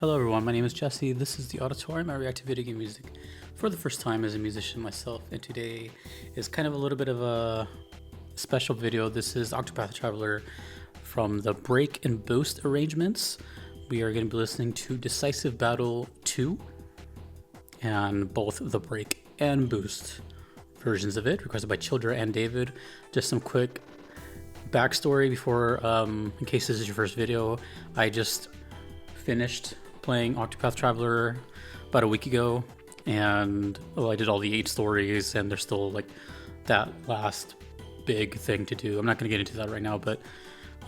Hello everyone, my name is Jesse. This is the Auditorium. I react to video game music for the first time as a musician myself, and today is kind of a little bit of a special video. This is Octopath Traveler from the Break and Boost arrangements. We are going to be listening to Decisive Battle 2 and both the Break and Boost versions of it, requested by Childra and David. Just some quick backstory before, in case this is your first video. I just finished playing Octopath Traveler about a week ago, and I did all the 8 stories, and there's still like that last big thing to do. I'm not going to get into that right now, but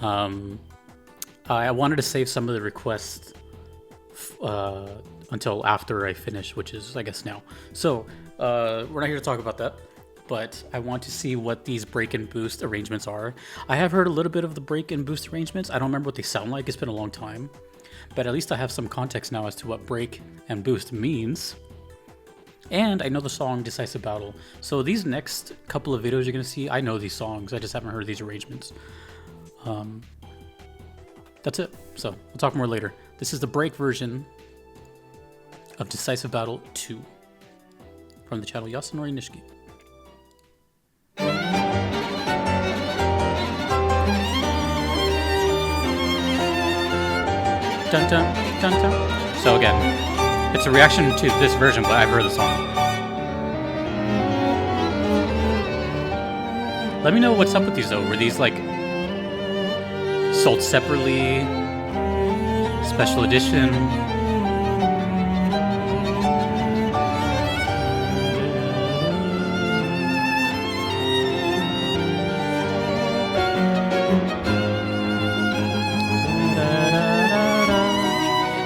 I wanted to save some of the requests until after I finish, which is I guess now. So we're not here to talk about that, but I want to see what these break and boost arrangements are. I have heard a little bit of the break and boost arrangements. I don't remember what they sound like. It's been a long time. But at least I have some context now as to what break and boost means. And I know the song Decisive Battle. So these next couple of videos you're going to see, I know these songs. I just haven't heard these arrangements. That's it. So we'll talk more later. This is the break version of Decisive Battle 2 from the channel Yasunori Nishiki. Dun, dun, dun, dun. So again, it's a reaction to this version, but I've heard the song. Let me know what's up with these though. Were these like sold separately? Special edition?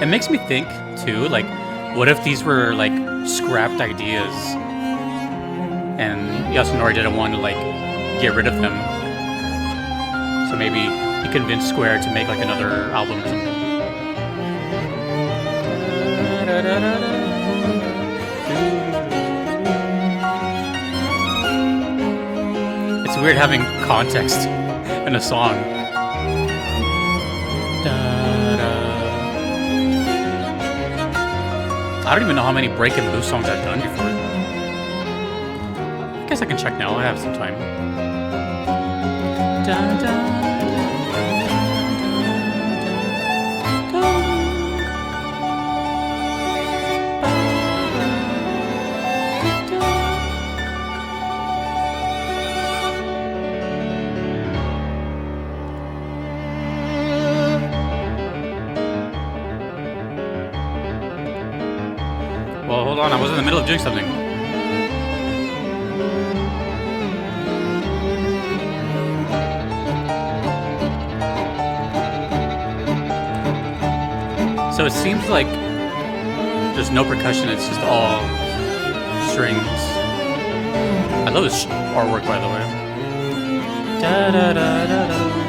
It makes me think too, like, what if these were like scrapped ideas and Yasunori didn't want to like get rid of them? So maybe he convinced Square to make like another album or something. It's weird having context in a song. I don't even know how many break and boost songs I've done before. I guess I can check now. I have some time. Dun, dun, Well, hold on, I was in the middle of doing something. So it seems like there's no percussion, it's just all strings. I love this artwork, by the way. Da, da, da, da, da.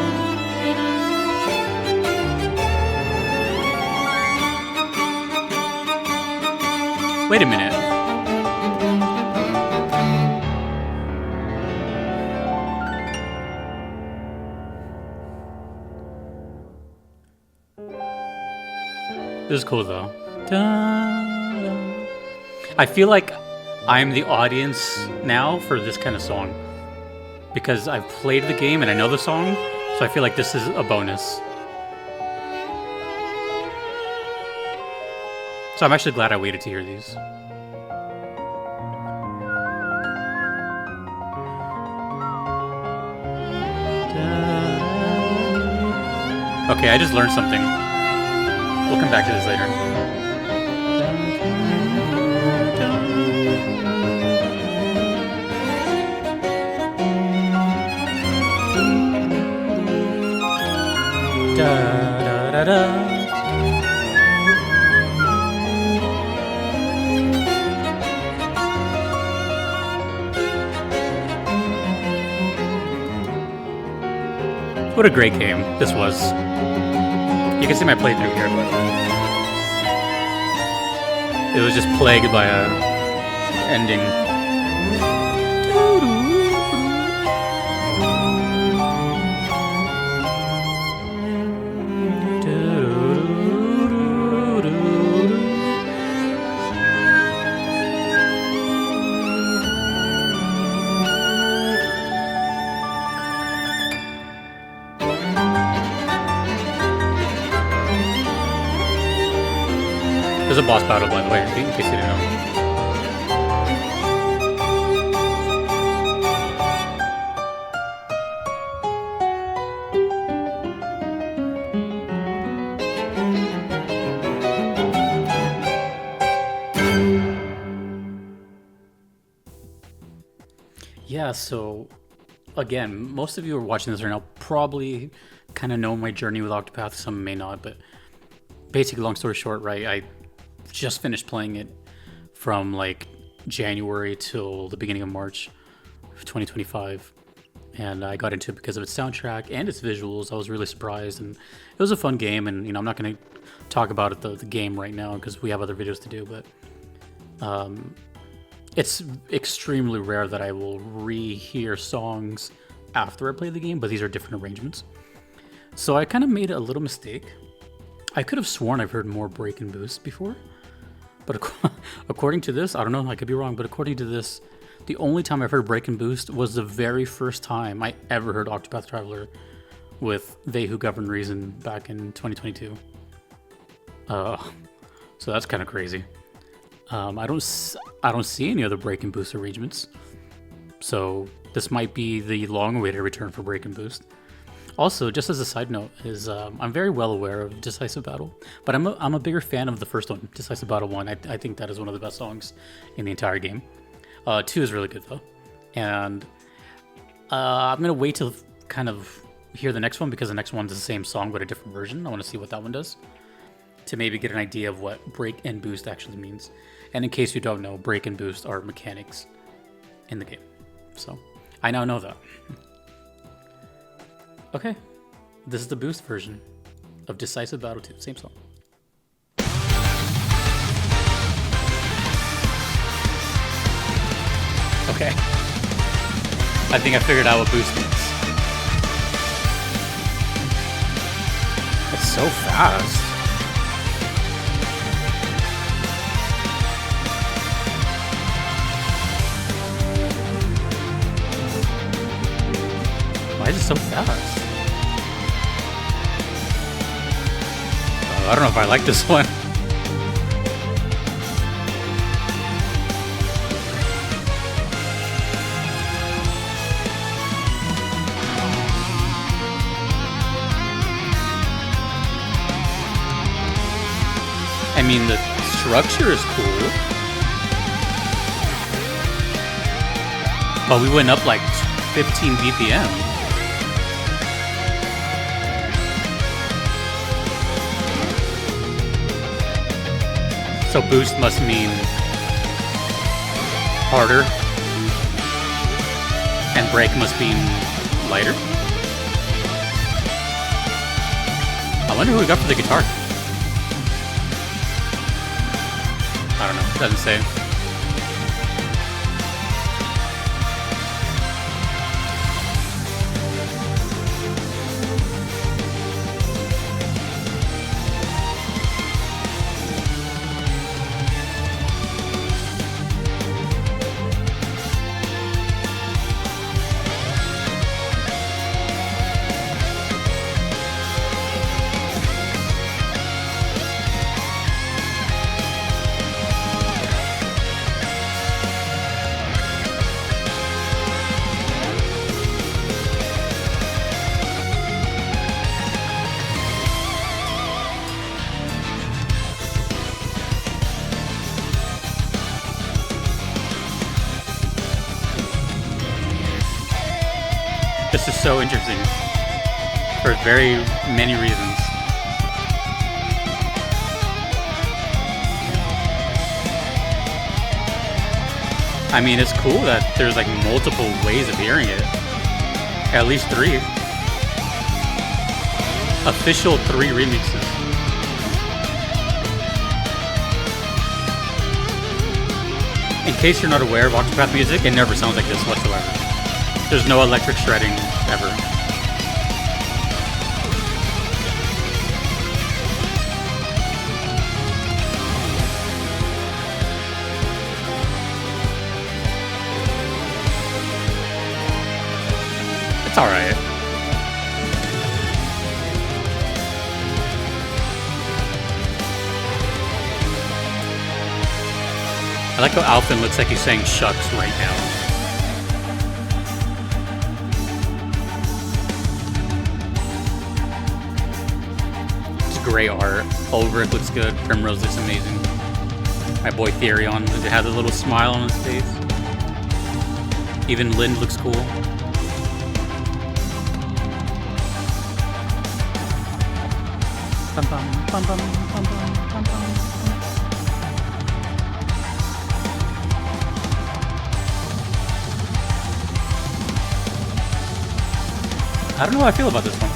Wait a minute. This is cool though. I feel like I'm the audience now for this kind of song because I've played the game and I know the song, so I feel like this is a bonus. So I'm actually glad I waited to hear these. Okay, I just learned something. We'll come back to this later. Da, da, da, da. What a great game this was. You can see my playthrough here, but it was just plagued by a ending. There's a boss battle, by the way, in case you didn't know. Yeah, so again, most of you who are watching this right now probably kind of know my journey with Octopath. Some may not, but basically, long story short, right? I just finished playing it from like January till the beginning of March of 2025, and I got into it because of its soundtrack and its visuals. I was really surprised, and it was a fun game. And I'm not going to talk about it, the game right now, because we have other videos to do, but it's extremely rare that I will rehear songs after I play the game, but these are different arrangements. So I kind of made a little mistake. I could have sworn I've heard more break and boost before, but according to this, I don't know, I could be wrong, but according to this, the only time I've heard break and boost was the very first time I ever heard Octopath Traveler with They Who Govern Reason back in 2022. So that's kind of crazy. I don't see any other break and boost arrangements, so this might be the long-awaited return for break and boost. Also, just as a side note, is I'm very well aware of Decisive Battle, but I'm a bigger fan of the first one, Decisive Battle 1. I think that is one of the best songs in the entire game. 2 is really good though, and I'm gonna wait to kind of hear the next one, because the next one's the same song but a different version. I want to see what that one does, to maybe get an idea of what break and boost actually means. And in case you don't know, break and boost are mechanics in the game. So I now know that. Okay, this is the boost version of Decisive Battle 2, same song. Okay, I think I figured out what boost means. It's so fast. Why is it so fast? I don't know if I like this one. I mean, the structure is cool, but we went up like 15 BPM. So boost must mean harder, and break must mean lighter. I wonder who we got for the guitar. I don't know, it doesn't say. This is so interesting for very many reasons. I mean, it's cool that there's like multiple ways of hearing it. At least 3. Official 3 remixes. In case you're not aware of Octopath music, it never sounds like this whatsoever. There's no electric shredding ever. It's alright. I like how Alvin looks like he's saying shucks right now. It's gray art. Ulrich looks good. Primrose looks amazing. My boy Therion has a little smile on his face. Even Lind looks cool. Bum, bum, bum, bum, bum, bum, bum. I don't know how I feel about this one.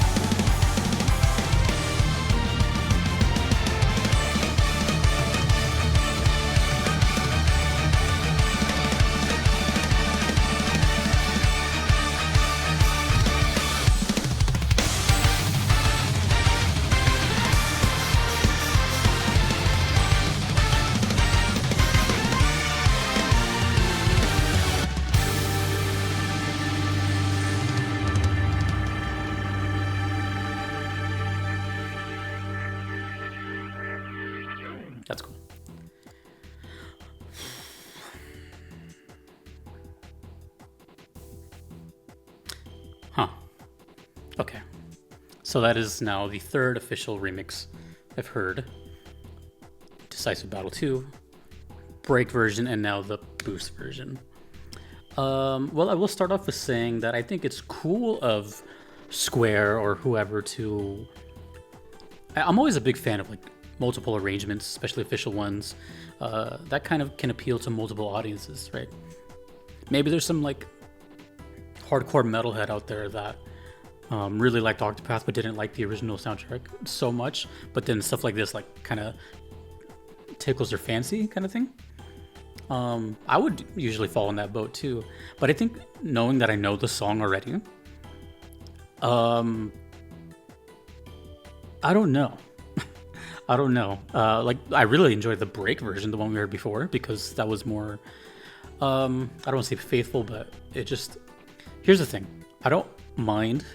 That's cool. Huh. Okay. So that is now the third official remix I've heard. Decisive Battle 2, Break version, and now the Boost version. Well, I will start off with saying that I think it's cool of Square or whoever to... I'm always a big fan of like multiple arrangements, especially official ones. That kind of can appeal to multiple audiences, right? Maybe there's some like hardcore metalhead out there that really liked Octopath but didn't like the original soundtrack so much, but then stuff like this like kind of tickles their fancy kind of thing. I would usually fall in that boat too, but I think knowing that I know the song already, I don't know. I don't know. Like, I really enjoyed the Break version, the one we heard before, because that was more, I don't want to say faithful, but it just... Here's the thing. I don't mind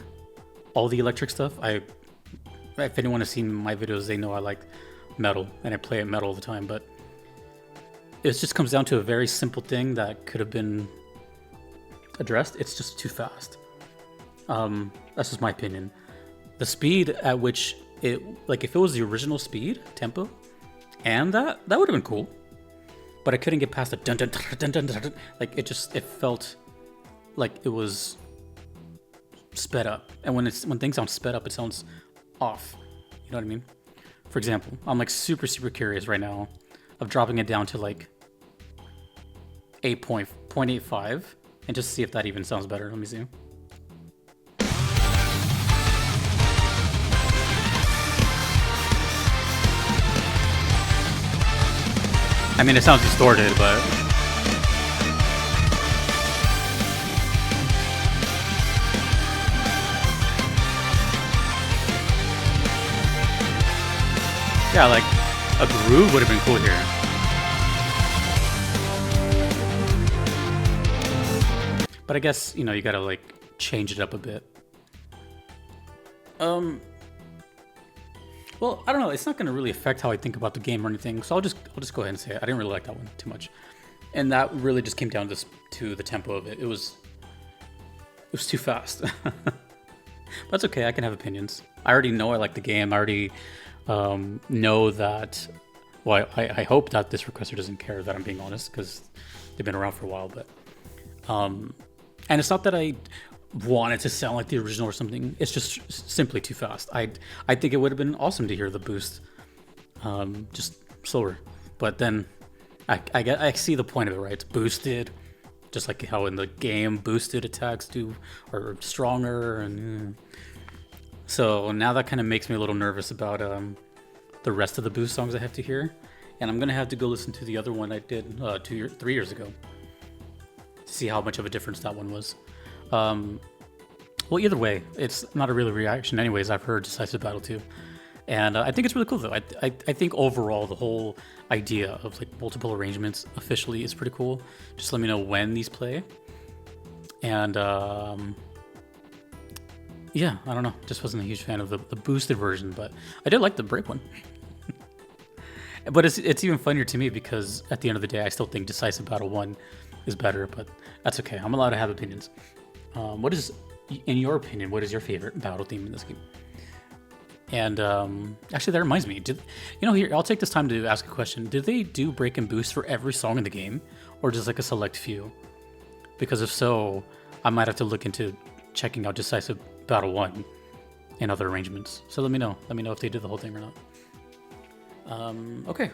all the electric stuff. If anyone has seen my videos, they know I like metal, and I play it metal all the time, but it just comes down to a very simple thing that could have been addressed. It's just too fast. That's just my opinion. The speed at which it, like, if it was the original speed tempo and that would have been cool, but I couldn't get past the dun dun dun dun dun dun. Like, it felt like it was sped up, and when things sound sped up, it sounds off. You know what I mean? For example, I'm like super curious right now of dropping it down to like 8.85 and just see if that even sounds better. Let me see. I mean, it sounds distorted, but... yeah, like, a groove would have been cool here. But I guess, you know, you gotta, like, change it up a bit. Well, I don't know. It's not going to really affect how I think about the game or anything, so I'll just go ahead and say it. I didn't really like that one too much, and that really just came down to the tempo of it. It was too fast. That's okay. I can have opinions. I already know I like the game. I already know that. Well, I hope that this requester doesn't care that I'm being honest, because they've been around for a while. But and it's not that I want it to sound like the original or something. It's just simply too fast. I think it would have been awesome to hear the boost just slower, but then I see the point of it, right? It's boosted, just like how in the game boosted attacks are stronger, and so now that kind of makes me a little nervous about the rest of the boost songs I have to hear, and I'm gonna have to go listen to the other one I did 3 years ago to see how much of a difference that one was. Well, either way, it's not a real reaction anyways. I've heard Decisive Battle 2, and I think it's really cool though. I think overall the whole idea of like multiple arrangements officially is pretty cool. Just let me know when these play, and yeah, I don't know, just wasn't a huge fan of the boosted version, but I did like the Break one. But it's even funnier to me because at the end of the day, I still think Decisive Battle 1 is better, but that's okay. I'm allowed to have opinions. What is, in your opinion, what is your favorite battle theme in this game? And actually, that reminds me. Here, I'll take this time to ask a question. Did they do break and boost for every song in the game, or just like a select few? Because if so, I might have to look into checking out Decisive Battle 1 and other arrangements. So let me know. Let me know if they did the whole thing or not. Okay.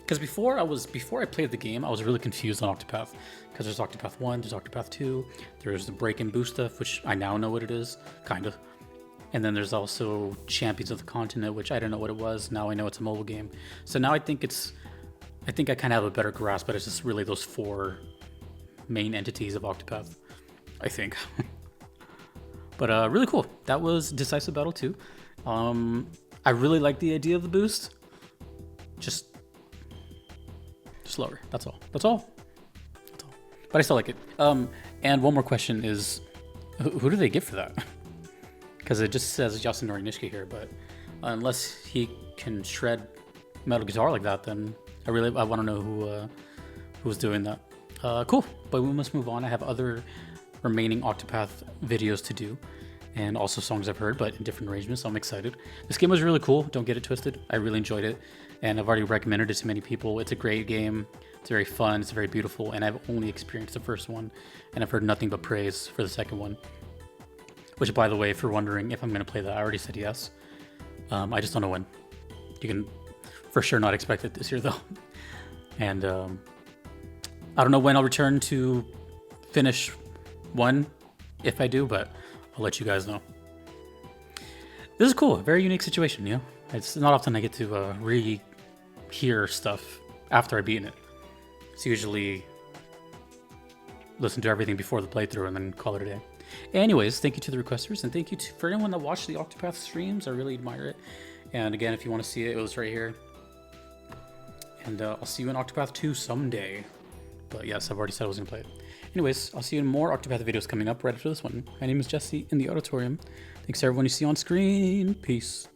Because before I played the game, I was really confused on Octopath. Because there's Octopath 1, there's Octopath 2, there's the break and boost stuff, which I now know what it is, kind of. And then there's also Champions of the Continent, which I didn't know what it was. Now I know it's a mobile game. So now I think I kind of have a better grasp, but it's just really those 4 main entities of Octopath, I think. But really cool. That was Decisive Battle 2. I really like the idea of the boost. Just slower. That's all. That's all. But I still like it. And one more question is, who do they get for that? Because it just says Yasunori Nishiki here, but unless he can shred metal guitar like that, then I want to know who's doing that. Cool, but we must move on. I have other remaining Octopath videos to do, and also songs I've heard, but in different arrangements, so I'm excited. This game was really cool, don't get it twisted. I really enjoyed it, and I've already recommended it to many people. It's a great game, it's very fun, it's very beautiful, and I've only experienced the first one, and I've heard nothing but praise for the second one. Which, by the way, if you're wondering if I'm going to play that, I already said yes. I just don't know when. You can for sure not expect it this year, though. And I don't know when I'll return to finish 1, if I do, but I'll let you guys know. This is cool. Very unique situation, you know? It's not often I get to re-hear stuff after I've beaten it. It's usually listen to everything before the playthrough and then call it a day. Anyways, thank you to the requesters, and thank you for anyone that watched the Octopath streams. I really admire it. And again, if you want to see it, it was right here. And I'll see you in Octopath 2 someday. But yes, I've already said I was going to play it. Anyways, I'll see you in more Octopath videos coming up right after this one. My name is Jesse in the Auditorium. Thanks to everyone you see on screen. Peace.